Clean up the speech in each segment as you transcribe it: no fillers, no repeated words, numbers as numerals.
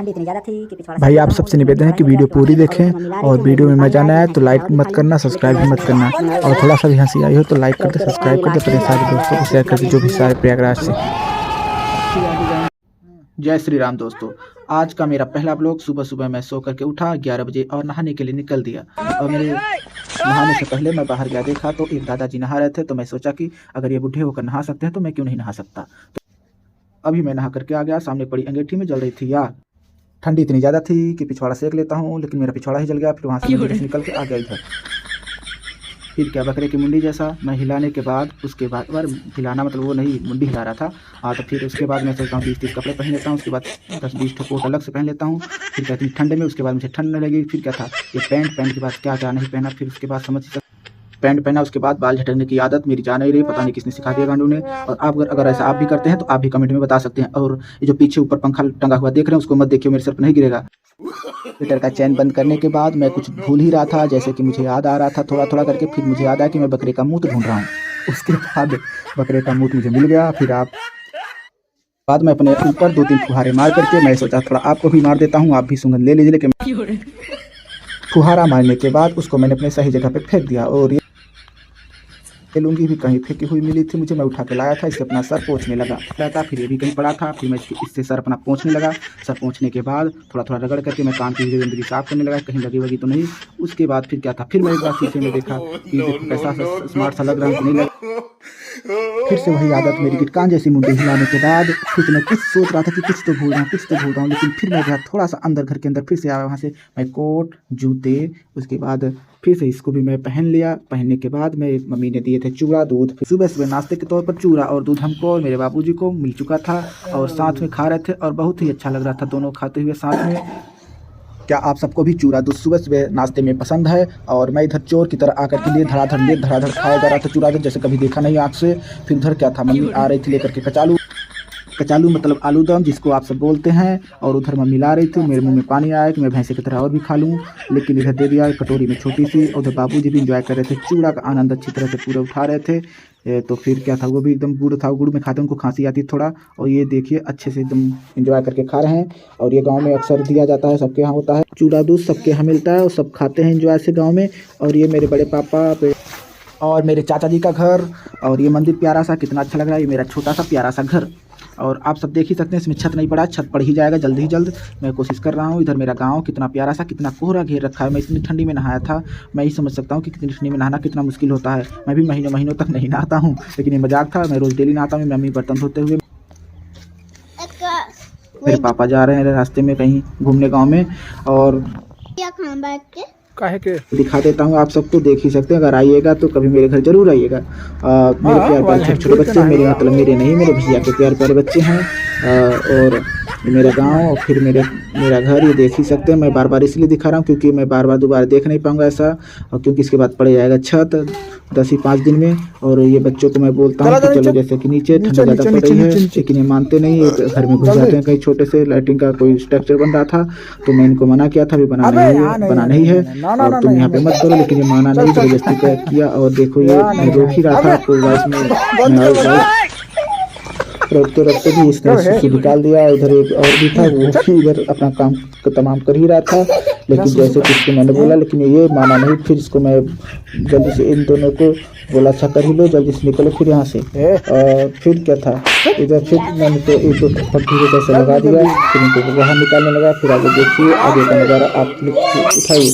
ठंडी इतनी ज़्यादा थी कि पिछवाड़ा भाई आप सबसे निवेदन है कि वीडियो पूरी देखें और वीडियो में मजा ना आए तो लाइक मत करना, सब्सक्राइब भी मत करना, और थोड़ा सा भी हंसी आई हो तो लाइक कर दे, सब्सक्राइब कर दे, अपने सारे दोस्तों को शेयर कर दे जो भी सारे प्रयागराज से। जय श्री राम दोस्तों, आज का मेरा पहला ब्लॉग। सुबह सुबह मैं सो करके उठा 11 बजे और नहाने के लिए निकल दिया। और मेरे नहाने से पहले मैं बाहर गया, देखा तो एक दादाजी नहा रहे थे। तो मैं सोचा कि अगर ये बूढ़े होकर नहा सकते हैं तो मैं क्यों नहीं नहा सकता। तो अभी मैं नहा करके आ गया। सामने पड़ी अंगीठी में जल रही थी यार। ठंडी इतनी ज़्यादा थी कि पिछवाड़ा सेक लेता हूँ, लेकिन मेरा पिछवाड़ा ही जल गया। फिर वहाँ से निकल के आ गया इधर। फिर क्या बकरे की मुंडी जैसा मैं हिलाने के बाद, उसके बाद बार हिलाना मतलब वो नहीं, मुंडी हिला रहा था। हाँ, तो फिर उसके बाद मैं सोचता हूँ 20-30 कपड़े पहन लेता हूँ। उसके बाद 10-20 कोट अलग से पहन लेता हूँ। फिर कहती ठंड में, उसके बाद मुझे ठंड नहीं लगी। फिर क्या था, ये पैंट के बाद क्या क्या नहीं पहना। फिर उसके बाद समझ पैंट पहना। उसके बाद बाल झटकने की आदत मेरी जा नहीं रही, पता नहीं किसने सिखा दिया गांडू ने। और आप अगर ऐसा आप भी करते हैं तो आप भी कमेंट में बता सकते हैं। और ये जो पीछे ऊपर पंखा टंगा हुआ देख रहे हैं उसको मत देखिए, मेरे सर पर नहीं गिरेगा। ट्विटर का चैन बंद करने के बाद मैं कुछ भूल ही रहा था, जैसे कि मुझे याद आ रहा था थोड़ा थोड़ा करके। फिर मुझे याद आया कि मैं बकरे का मूत्र ढूंढ रहा हूँ। उसके बाद बकरे का मूत्र मुझे मिल गया। फिर बाद में अपने ऊपर 2-3 फुहारे मार करके मैं सोचा थोड़ा आपको भी मार देता हूँ, आप भी सुगंध ले लीजिए। लेकिन फुहारा मारने के बाद उसको मैंने अपने सही जगह पे फेंक दिया। और ये लुंगी भी कहीं फेंकी हुई मिली थी मुझे, मैं उठा के लाया था। इससे अपना सर पोंछने लगा था। फिर ये भी कहीं पड़ा था। फिर मैं इससे सर अपना पोंछने लगा। सर पोंछने के बाद थोड़ा थोड़ा रगड़ करके मैं कान की गंदगी साफ करने लगा, कहीं लगी वगी तो नहीं। उसके बाद फिर क्या था, फिर मैं एक बार शीशे में देखा कि देखो कैसा स्मार्ट सा लग रहा है कि नहीं लग। फिर से वही आदत मेरी कि कान जैसी मुंडी हिलाने के बाद फिर मैं कुछ सोच रहा था कि कुछ तो भूल रहा हूँ। लेकिन फिर मैं गया थोड़ा सा अंदर, घर के अंदर। फिर से आया वहाँ से मैं कोट जूते, उसके बाद फिर से इसको भी मैं पहन लिया। पहनने के बाद मैं मम्मी ने दिए थे चूड़ा दूध। सुबह सुबह नाश्ते के तौर पर चूड़ा और दूध हमको और मेरे बाबूजी को मिल चुका था और साथ में खा रहे थे और बहुत ही अच्छा लग रहा था दोनों खाते हुए साथ में। क्या आप सबको भी चूड़ा दूध सुबह सुबह नाश्ते में पसंद है? और मैं इधर चोर की तरह आकर के लिए धड़ाधड़ खाया जा रहा था चूड़ा दूध, जैसे कभी देखा नहीं आँख से। फिर उधर क्या था, मम्मी आ रही थी लेकर के कचालू मतलब आलू दम जिसको आप सब बोलते हैं। और उधर मम्मी ला रही थी। मेरे मुंह में पानी आया कि मैं भैंसे की तरह और भी खा लूँ, लेकिन इधर दे दिया कटोरी में छोटी सी। उधर बाबूजी भी इंजॉय कर रहे थे, चूड़ा का आनंद अच्छी तरह से पूरा उठा रहे थे। तो फिर क्या था, वो भी एकदम गुड़ था। गुड़ में खाते उनको खांसी आती थोड़ा। और ये देखिए अच्छे से एकदम इंजॉय करके खा रहे हैं। और ये गाँव में अक्सर दिया जाता है, सबके यहाँ होता है चूड़ा दूध, सबके यहाँ मिलता है और सब खाते हैं इंजॉय से गाँव में। और ये मेरे बड़े पापा और मेरे चाचा जी का घर। और ये मंदिर प्यारा सा, कितना अच्छा लग रहा है। ये मेरा छोटा सा प्यारा सा घर। और आप सब देख ही सकते हैं, इसमें छत नहीं पड़ा, छत पड़ ही जाएगा जल्द ही जल्द। मैं कोशिश कर रहा हूँ। इधर मेरा गांव कितना प्यारा सा, कितना कोहरा घेर रखा है। मैं इतनी ठंडी में नहाया था, मैं ही समझ सकता हूँ कि कितनी ठंडी में नहाना कितना मुश्किल होता है। मैं भी महीनों तक नहीं नहाता हूँ, लेकिन ये मजाक था। मैं रोज़ डेली नहाता हूँ। मम्मी बर्तन धोते हुए, मेरे पापा जा रहे हैं रास्ते में कहीं घूमने गाँव में। और दिखा देता हूँ, आप सबको देख ही सकते हैं। अगर आइएगा तो कभी मेरे घर जरूर आइएगा। मेरे प्यारे छोटे छोटे बच्चे, मेरे मतलब मेरे नहीं, मेरे भैया के प्यारे बच्चे हैं। और मेरा गांव और फिर मेरा घर, ये देख ही सकते हैं। मैं बार बार इसलिए दिखा रहा हूँ क्योंकि मैं बार बार दोबारा देख नहीं पाऊंगा ऐसा, और क्योंकि इसके बाद पड़ जाएगा छत 10 ही 5 दिन में। और ये बच्चों को मैं बोलता हूँ कि चलो जैसे कि नीचे ठंड ज़्यादा पड़ रही है, लेकिन ये मानते नहीं। ये घर में घुस जाते हैं। कहीं छोटे से लाइटिंग का कोई स्ट्रक्चर बन रहा था तो मैं इनको मना किया था, भी बना नहीं है और तुम यहाँ पे मत करो, लेकिन ये माना नहीं, जबरदस्ती किया। और देखो ये मैं रोक ही रहा था आपको वॉइस में, रखते भी इसने सुसु निकाल दिया। इधर एक और भी था, वो भी इधर अपना काम तमाम कर ही रहा था। लेकिन जैसे कि इसको मैंने बोला, लेकिन ये माना नहीं। फिर इसको मैं जल्दी से इन दोनों को बोला, अच्छा कर ही लो, जल्दी से निकलो फिर यहाँ से। और फिर क्या था, इधर फिर मैंने तो एक दो धीरे जैसे लगा दिया। फिर इनको बाहर निकालने लगा। फिर आगे देखिए, आगे का नज़ारा आप उठाइए।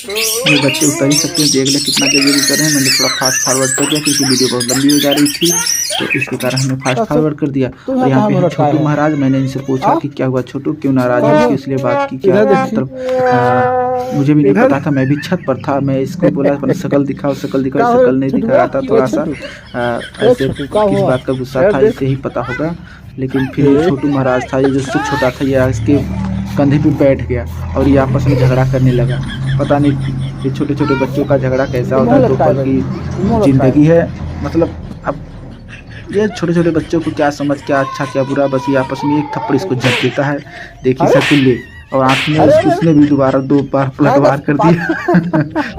ये बच्चे उतर ही सकते हैं, देख ले कितना जल्दी कर रहे हैं। मैंने थोड़ा फास्ट फॉरवर्ड कर दिया क्योंकि वीडियो बहुत लंबी हो जा रही थी, तो इसके कारण हमने फास्ट फॉरवर्ड कर दिया। और यहाँ पे छोटू महाराज, मैंने इनसे पूछा कि क्या हुआ छोटू, क्यों नाराज है, इसलिए बात की क्या मतलब मुझे भी नहीं पता था। मैं भी छत पर था। मैं इसको बोला अपनी शकल दिखाओ, शकल नहीं दिखा रहा था। थोड़ा सा ऐसे किस बात का गुस्सा था इसे ही पता होगा। लेकिन फिर छोटू महाराज था, ये जिससे छोटा था, ये इसके कंधे पे बैठ गया और ये आपस में झगड़ा करने लगा। पता नहीं ये छोटे छोटे बच्चों का झगड़ा कैसा होता है, दोपहर की जिंदगी है। मतलब अब ये छोटे छोटे बच्चों को क्या समझ, क्या अच्छा क्या बुरा, बस ये आपस में एक थप्पड़ इसको झप देता है। देखिए सकुल्ले, और आँख में उसने भी दो बार पलटवार कर दिया।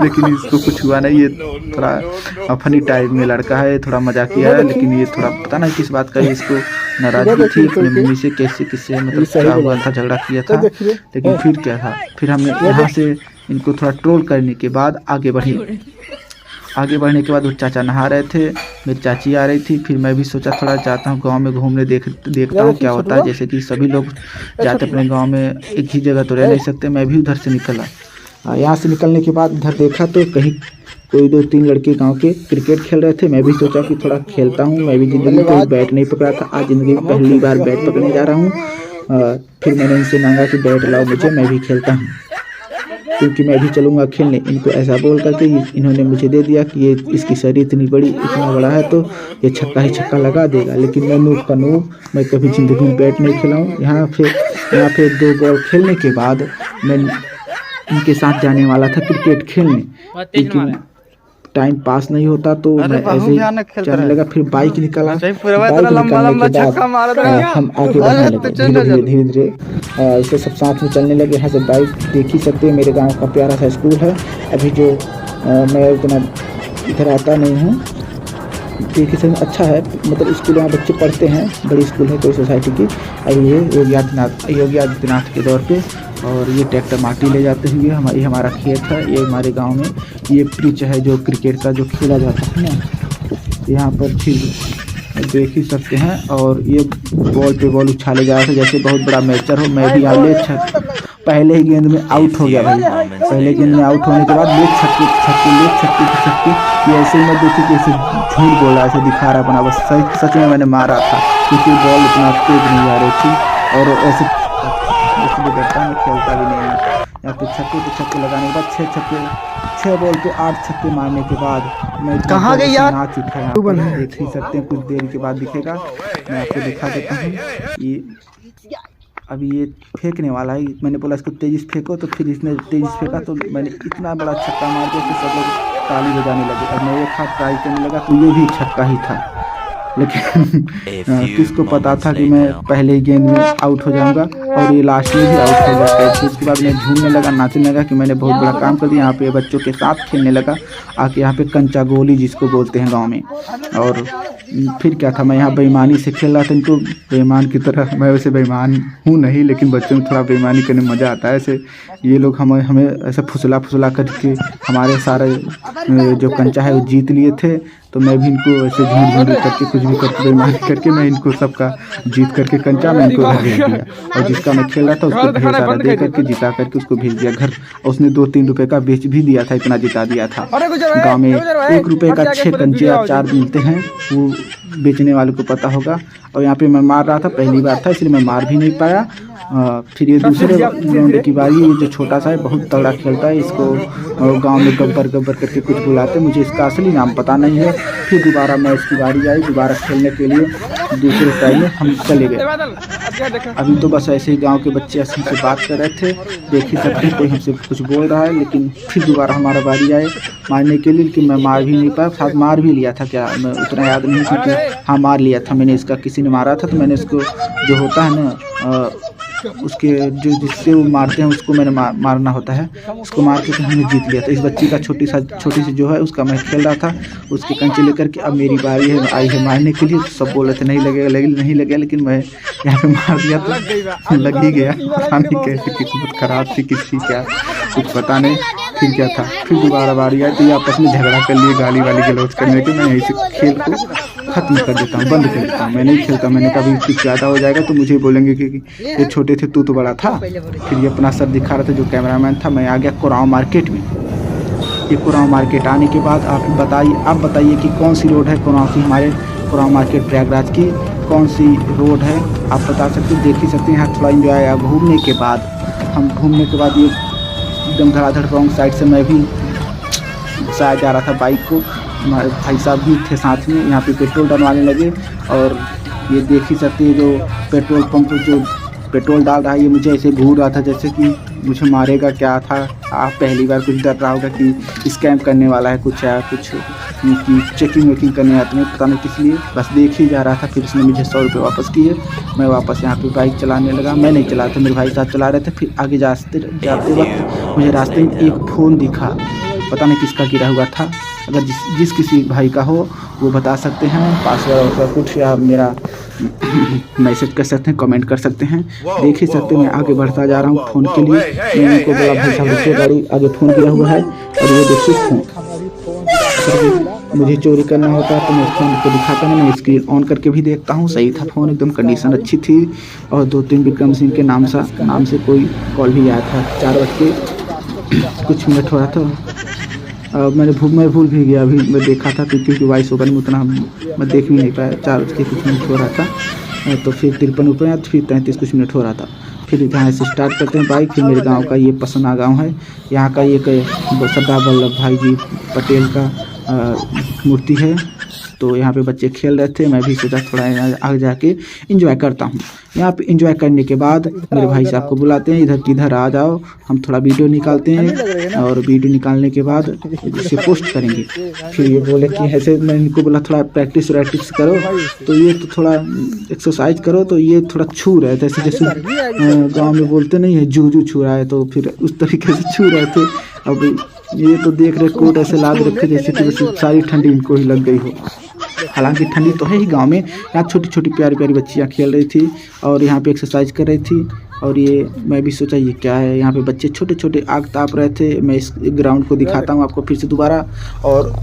लेकिन इसको कुछ हुआ नहीं। ये थोड़ा फनी टाइप में लड़का है, थोड़ा मजाकिया है, लेकिन ये थोड़ा पता नहीं किस बात का है, इसको नाराजगी थी अपनी मम्मी से, कैसे किससे मतलब क्या हुआ था, झगड़ा किया था। लेकिन फिर क्या था, फिर हमने यहाँ से इनको थोड़ा ट्रोल करने के बाद आगे बढ़ने के बाद वो चाचा नहा रहे थे, मेरी चाची आ रही थी। फिर मैं भी सोचा थोड़ा जाता हूँ गांव में घूमने, देखता हूँ क्या होता है। जैसे कि सभी लोग जाते अपने गांव में, एक ही जगह तो रह नहीं सकते। मैं भी उधर से निकला। यहाँ से निकलने के बाद इधर देखा तो कहीं कोई 2-3 लड़के गांव के क्रिकेट खेल रहे थे। मैं भी सोचा कि थोड़ा खेलता हूँ। मैं भी ज़िंदगी में कोई बैट नहीं पकड़ा था, आज ज़िंदगी में पहली बार बैट पकड़ने जा रहा हूँ। फिर मैंने इनसे मांगा कि बैट लाओ मुझे, मैं भी खेलता हूँ, क्योंकि मैं भी चलूँगा खेलने। इनको ऐसा बोल करके इन्होंने मुझे दे दिया कि ये इसकी शरीर इतनी बड़ी, इतना बड़ा है तो ये छक्का ही छक्का लगा देगा। लेकिन मैं नूब का नूब, मैं कभी ज़िंदगी में बैट नहीं खेला हूँ। यहाँ पे 2 बॉल खेलने के बाद मैं इनके साथ जाने वाला था क्रिकेट खेलने, लेकिन टाइम पास नहीं होता तो मैं ऐसे ही चलने लगा। फिर बाइक निकला, बाइक निकलने के बाद हम आगे बढ़ने लगे धीरे धीरे इसे सब साथ में चलने लगे। यहाँ से बाइक देख ही सकते हैं, मेरे गांव का प्यारा सा स्कूल है। अभी जो मैं उतना इधर आता नहीं हूँ, देख ही सकते, अच्छा है, मतलब स्कूल यहाँ बच्चे पढ़ते हैं, बड़ी स्कूल है कोई सोसाइटी की। अभी ये योगी आदित्यनाथ के दौर पे। और ये ट्रैक्टर माटी ले जाते हुए हमारा खेत है। ये हमारे गांव में ये पिच है जो क्रिकेट का जो खेला जाता है ना, यहाँ पर फिर देख ही सकते हैं। और ये बॉल पे बॉल उछाले जा रहे थे जैसे बहुत बड़ा मैचर हो। मैं भी पहले ही गेंद में आउट हो गया भाई। पहले गेंद में आउट होने के बाद ले छक्के ये ऐसे ही मैं देखी कि ऐसे झूठ बोल रहा, ऐसे दिखा रहा अपना, बस सच में मैंने मारा था, क्योंकि बॉल इतना तेज नहीं आ रही थी। और ऐसे इसलिए डरता मैं खेलता भी नहीं है। यहाँ पे छक्के लगाने के बाद 6 बॉल पे 8 छक्के मारने के बाद मैं कहाँ गई यार, नाच उठा। यहाँ पे देख ही सकते हैं, कुछ देर के बाद दिखेगा, मैं आपको दिखा देता हूँ। ये अभी ये फेंकने वाला है, मैंने बोला इसको तेजी से फेंको, तो फिर इसने तेजी से फेंका तो मैंने इतना बड़ा छक्का मार दिया कि सब लोग ताली बजाने लगे। अब मैं एक हाथ ट्राई करने लगा तो ये भी छक्का ही था, लेकिन किसको पता था कि मैं पहले ही गेंद में आउट हो जाऊंगा और ये लास्ट में भी आउट हो जाता है। फिर उसके बाद मैं झूमने लगा, नाचने लगा कि मैंने बहुत बड़ा काम कर दिया। यहाँ पे बच्चों के साथ खेलने लगा आके, यहाँ पे कंचा गोली जिसको बोलते हैं गांव में। और फिर क्या था, मैं यहाँ बेईमानी से खेल रहा था, इनको बेईमान की तरह। मैं वैसे बेईमान हूँ नहीं, लेकिन बच्चों में थोड़ा बेईमानी करने में मज़ा आता है। ऐसे ये लोग हमें ऐसे फुसला करके हमारे सारे जो कंचा है वो जीत लिए थे। तो मैं भी इनको ऐसे झूठ करके कुछ भी करके बेईमानी करके मैं इनको सबका जीत करके कंचा मैं इनको घर भेज दिया। और जिसका मैं खेल रहा था उसको ढेर सारा दे करके जिता करके उसको भेज दिया घर। उसने 2-3 रुपए का बेच भी दिया था, इतना जिता दिया था। गाँव में 1 रुपए का 6 कंचे या 4 मिलते हैं, वो बेचने वाले को पता होगा। और यहाँ पे मैं मार रहा था, पहली बार था इसलिए मैं मार भी नहीं पाया। फिर ये दूसरे राउंड की बारी, ये जो छोटा सा है बहुत तगड़ा खेलता है, इसको गांव में गब्बर करके कुछ बुलाते, मुझे इसका असली नाम पता नहीं है। फिर दोबारा मैच की बारी आई, दोबारा खेलने के लिए दूसरे टाइम में हम चले गए। अभी तो बस ऐसे ही गांव के बच्चे हमसे बात कर रहे थे, देख ही सकते कोई हमसे कुछ बोल रहा है। लेकिन फिर दोबारा हमारा बारी आए मारने के लिए, लेकिन मैं मार भी नहीं पाया। साथ मार भी लिया था क्या, मैं उतना याद नहीं, क्योंकि हाँ मार लिया था मैंने इसका, किसी ने मारा था तो मैंने इसको जो होता है ना उसके जो जिससे वो मारते हैं उसको मैंने मारना होता है, उसको मार के तो हमने जीत लिया था। इस बच्ची का छोटी सी जो है उसका मैं खेल रहा था, उसके कंचे लेकर के। अब मेरी बारी है, आई है मारने के लिए। तो सब बोल रहे थे नहीं लगेगा, लेकिन मैं यहाँ पे मार दिया तो लग ही गया। पता नहीं कैसे किस्मत खराब थी किसकी, क्या कुछ पता नहीं। फिर क्या था, फिर दोबारा बारी आई तो ये आपस में झगड़ा कर लिए, गाली गलौज करने के। मैं यहीं से खेल को खत्म कर देता हूँ, बंद कर देता हूँ, मैं नहीं खेलता। मैंने कभी कुछ ज़्यादा हो जाएगा तो मुझे बोलेंगे कि ये छोटे थे, तू तो बड़ा था। फिर ये अपना सर दिखा रहा था जो कैमरामैन था। मैं आ गया कुराव मार्केट में। ये कुराव मार्केट आने के बाद आप बताइए कि कौन सी रोड है कुराव की, हमारे कुराव मार्केट प्रयागराज की कौन सी रोड है, आप बता सकते, देख ही सकते हैं। यहाँ थोड़ा इंजॉय आया। घूमने के बाद ये एकदम धड़ाधड़ रॉन्ग साइड से मैं भी शायद जा रहा था बाइक को, हमारे भाई साहब भी थे साथ में। यहाँ पे पेट्रोल डलवाने लगे और ये देख ही सकते हैं जो पेट्रोल पंप जो पेट्रोल डाल रहा है, ये मुझे ऐसे घूर रहा था जैसे कि मुझे मारेगा क्या था। आप पहली बार कुछ डर रहा होगा कि स्कैम करने वाला है कुछ, या कुछ कि चेकिंग वेकिंग करने आते हैं, पता नहीं किस लिए, बस देख ही जा रहा था। फिर उसने मुझे 100 रुपये वापस किए। मैं वापस यहाँ पे बाइक चलाने लगा। मैं नहीं चला था, मेरे भाई साहब चला रहे थे। फिर आगे जाते वक्त मुझे रास्ते में एक फ़ोन दिखा, पता नहीं किसका गिरा हुआ था। अगर जिस किसी भाई का हो वो बता सकते हैं, पासवर्ड और कुछ, या मेरा मैसेज कर सकते हैं, कमेंट कर सकते हैं। देख ही सकते हैं मैं आगे बढ़ता जा रहा हूँ फ़ोन के लिए। मैं इनको बोला भाई साहब रुकिए, गाड़ी आगे फ़ोन गिरा हुआ है। और ये देखिए फ़ोन, मुझे चोरी करना होता है तो मैं फ़ोन को दिखाता नहीं, मैं स्क्रीन ऑन करके भी देखता हूँ। सही था फ़ोन, एकदम कंडीशन अच्छी थी। और 2-3 विक्रम सिंह के नाम से कोई कॉल भी आया था। 4 बज के कुछ मिनट हो रहा था। मैं भूल भी गया, अभी मैं देखा था क्योंकि वॉइस ओवर में उतना मैं देख भी नहीं पाया। 4 बज के कुछ मिनट हो रहा था, तो फिर 53 रुपये, फिर 33 कुछ मिनट हो रहा था। फिर यहाँ से स्टार्ट करते हैं बाइक। फिर मेरे गांव का ये पसना गांव है। यहाँ का एक सरदार वल्लभ भाई जी पटेल का मूर्ति है। तो यहाँ पे बच्चे खेल रहे थे, मैं भी सोचा थोड़ा आगे जाके एंजॉय करता हूँ। यहाँ पे एंजॉय करने के बाद मेरे भाई साहब को बुलाते हैं, इधर किधर आ जाओ, हम थोड़ा वीडियो निकालते हैं। और वीडियो निकालने के बाद इसे पोस्ट करेंगे। फिर ये बोले कि ऐसे, मैं इनको बोला थोड़ा प्रैक्टिस करो, तो ये तो थोड़ा एक्सरसाइज करो। तो ये थोड़ा छू रहे थे, जैसे गाँव में बोलते नहीं है जू छू रहा है, तो फिर उस तरीके से छू रहे थे। अब ये तो देख रहे कोट ऐसे लाद रखे जैसे कि सारी ठंडी इनको ही लग गई हो। हालांकि ठंडी तो है ही गांव में। यहाँ छोटी छोटी प्यारी प्यारी बच्चियाँ खेल रही थी और यहाँ पे एक्सरसाइज कर रही थी। और ये मैं भी सोचा ये क्या है, यहाँ पे बच्चे छोटे छोटे आग ताप रहे थे। मैं इस ग्राउंड को दिखाता हूँ आपको फिर से दोबारा। और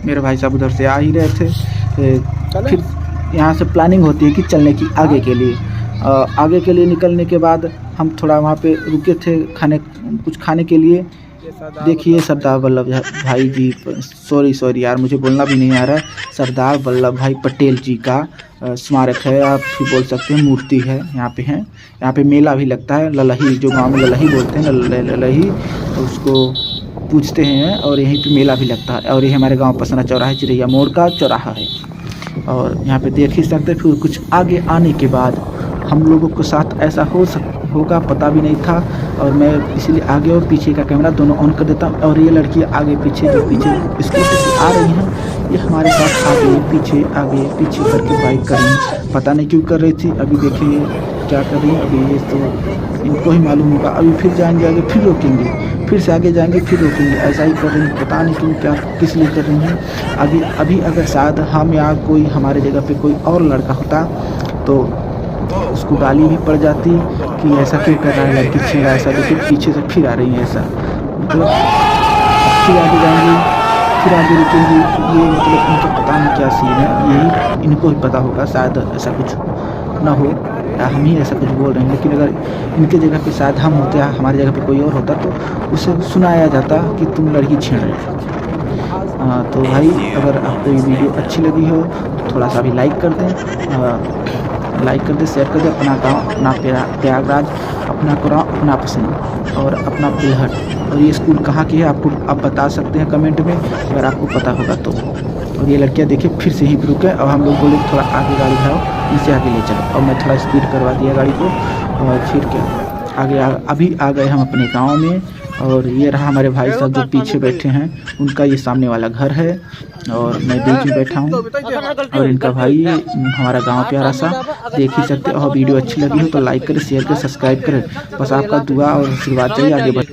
मेरे भाई साहब उधर से आ ही रहे थे। फिर यहाँ से प्लानिंग होती है कि चलने की आगे के लिए निकलने के बाद हम थोड़ा वहाँ पे रुके थे कुछ खाने के लिए। देखिए सरदार वल्लभ भाई जी, सॉरी यार मुझे बोलना भी नहीं आ रहा है, सरदार वल्लभ भाई पटेल जी का स्मारक है, आप भी बोल सकते हैं, मूर्ति है यहाँ पे। यहाँ पे मेला भी लगता है, ललही, जो गांव में ललही बोलते हैं, ललही तो उसको पूछते हैं। और यहीं पे मेला भी लगता है। और ये हमारे गांव पसना चौराहा, चिरैया मोड़ का चौराहा है। और यहाँ पे देख ही सकते हैं। फिर कुछ आगे आने के बाद हम लोगों के साथ ऐसा होगा पता भी नहीं था। और मैं इसीलिए आगे और पीछे का कैमरा दोनों ऑन कर देता हूँ। और ये लड़की आगे पीछे स्कूटी से आ रही हैं, ये हमारे साथ आगे पीछे करके बाइक कर रही हैं। पता नहीं क्यों कर रही थी, अभी देखिए क्या कर रही है। अभी ये तो इनको ही मालूम होगा। अभी फिर जाएंगे आगे, फिर रोकेंगे, फिर से आगे जाएंगे, फिर रोकेंगे। ऐसा ही कर रही हैं, पता नहीं क्यों, क्या किस लिए कर रही हैं। अभी अगर शायद हम या कोई हमारे जगह पे कोई और लड़का होता तो उसको गाली भी पड़ जाती कि ऐसा क्यों कर रहा है लड़की, छेड़ा ऐसा। लेकिन पीछे से फिर आ रही है ऐसा, मतलब फिर आगे जाएंगी, फिर आगे रुकेंगी। ये मतलब इनको पता नहीं क्या सीन है, यही इनको ही पता होगा। शायद ऐसा कुछ ना हो या हम ही ऐसा कुछ बोल रहे हैं। लेकिन अगर इनके जगह पे शायद हम होते या हमारी जगह पे कोई और होता तो उसे सुनाया जाता कि तुम लड़की छेड़ रहे हो। तो भाई अगर आपको ये वीडियो अच्छी लगी हो तो थोड़ा सा भी लाइक कर दें, शेयर कर दें। अपना गाँव, अपना प्रयागराज, अपना कुरान, अपना पसंद और अपना बिलहट। और ये स्कूल कहाँ की है आपको आप बता सकते हैं कमेंट में अगर आपको पता होगा तो। और ये लड़कियाँ देखिए फिर से ही रुक गए और हम लोग बोले थोड़ा आगे गाड़ी बढ़ाओ, इनसे आगे ले चलो। और मैं थोड़ा स्पीड करवा दिया गाड़ी को। और फिर क्या आगे अभी आ गए हम अपने गाँव में। और ये रहा हमारे भाई साहब जो पीछे बैठे हैं, उनका ये सामने वाला घर है और मैं बीच में बैठा हूँ। और इनका भाई हमारा गांव प्यारा सा देख ही सकते। और वीडियो अच्छी लगी हो तो लाइक करें, शेयर करें, सब्सक्राइब करें। बस आपका दुआ और आशीर्वाद चाहिए, आगे बढ़।